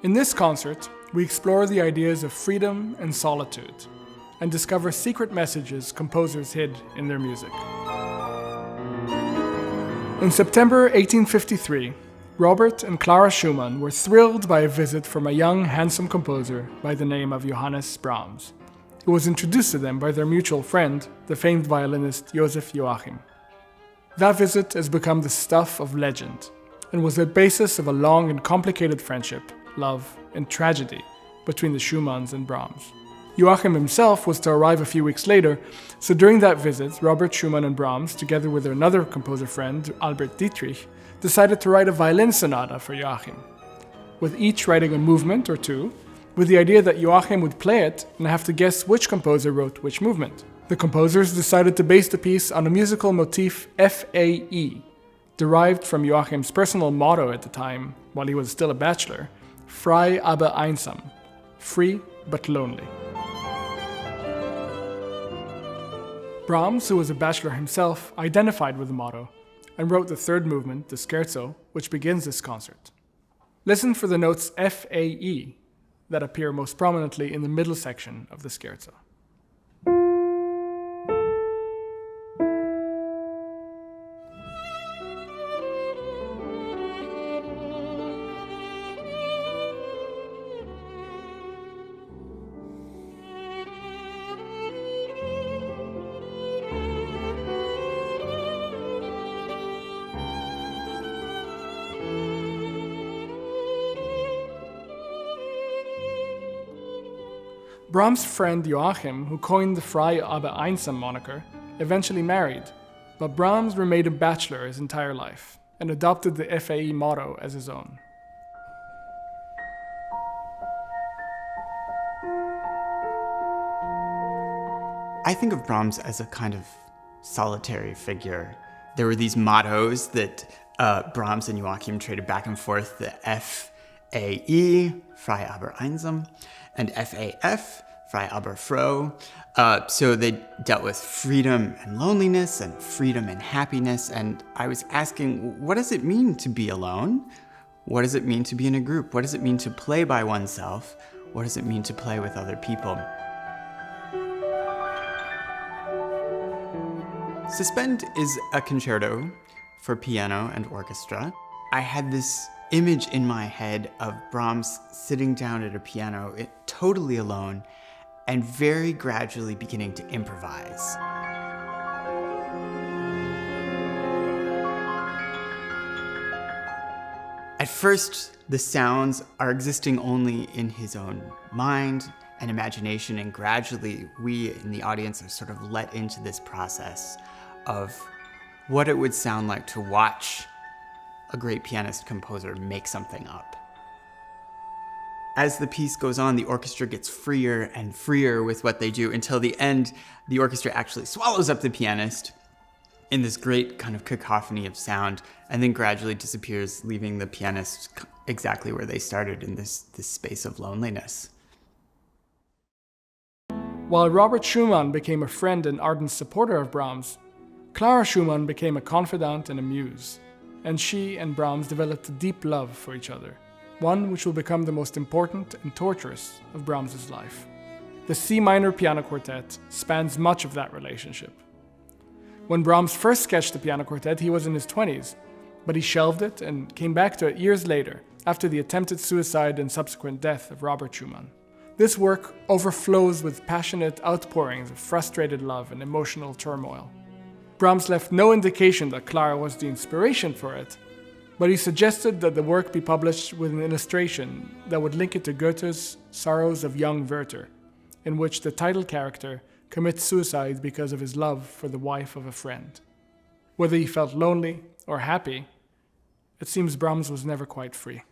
In this concert, we explore the ideas of freedom and solitude, and discover secret messages composers hid in their music. In September 1853, Robert and Clara Schumann were thrilled by a visit from a young, handsome composer by the name of Johannes Brahms, who was introduced to them by their mutual friend, the famed violinist Joseph Joachim. That visit has become the stuff of legend, and was the basis of a long and complicated friendship, love, and tragedy between the Schumanns and Brahms. Joachim himself was to arrive a few weeks later, so during that visit, Robert Schumann and Brahms, together with another composer friend, Albert Dietrich, decided to write a violin sonata for Joachim, with each writing a movement or two, with the idea that Joachim would play it and have to guess which composer wrote which movement. The composers decided to base the piece on a musical motif FAE, derived from Joachim's personal motto at the time, while he was still a bachelor, Frei aber einsam, free but lonely. Brahms, who was a bachelor himself, identified with the motto and wrote the third movement, the scherzo, which begins this concert. Listen for the notes FAE that appear most prominently in the middle section of the scherzo. Brahms' friend Joachim, who coined the Frei aber einsam moniker, eventually married, but Brahms remained a bachelor his entire life and adopted the FAE motto as his own. I think of Brahms as a kind of solitary figure. There were these mottos that Brahms and Joachim traded back and forth, the FAE, Frei aber einsam, and FAF, Frei aber froh. So they dealt with freedom and loneliness and freedom and happiness. And I was asking, what does it mean to be alone? What does it mean to be in a group? What does it mean to play by oneself? What does it mean to play with other people? Suspend is a concerto for piano and orchestra. I had this image in my head of Brahms sitting down at a piano, totally alone, and very gradually beginning to improvise. At first, the sounds are existing only in his own mind and imagination, and gradually we in the audience are sort of let into this process of what it would sound like to watch a great pianist composer make something up. As the piece goes on, the orchestra gets freer and freer with what they do until the end, the orchestra actually swallows up the pianist in this great kind of cacophony of sound, and then gradually disappears, leaving the pianist exactly where they started, in this space of loneliness. While Robert Schumann became a friend and ardent supporter of Brahms, Clara Schumann became a confidant and a muse, and she and Brahms developed a deep love for each other, one which will become the most important and torturous of Brahms' life. The C minor piano quartet spans much of that relationship. When Brahms first sketched the piano quartet, he was in his 20s, but he shelved it and came back to it years later, after the attempted suicide and subsequent death of Robert Schumann. This work overflows with passionate outpourings of frustrated love and emotional turmoil. Brahms left no indication that Clara was the inspiration for it, but he suggested that the work be published with an illustration that would link it to Goethe's Sorrows of Young Werther, in which the title character commits suicide because of his love for the wife of a friend. Whether he felt lonely or happy, it seems Brahms was never quite free.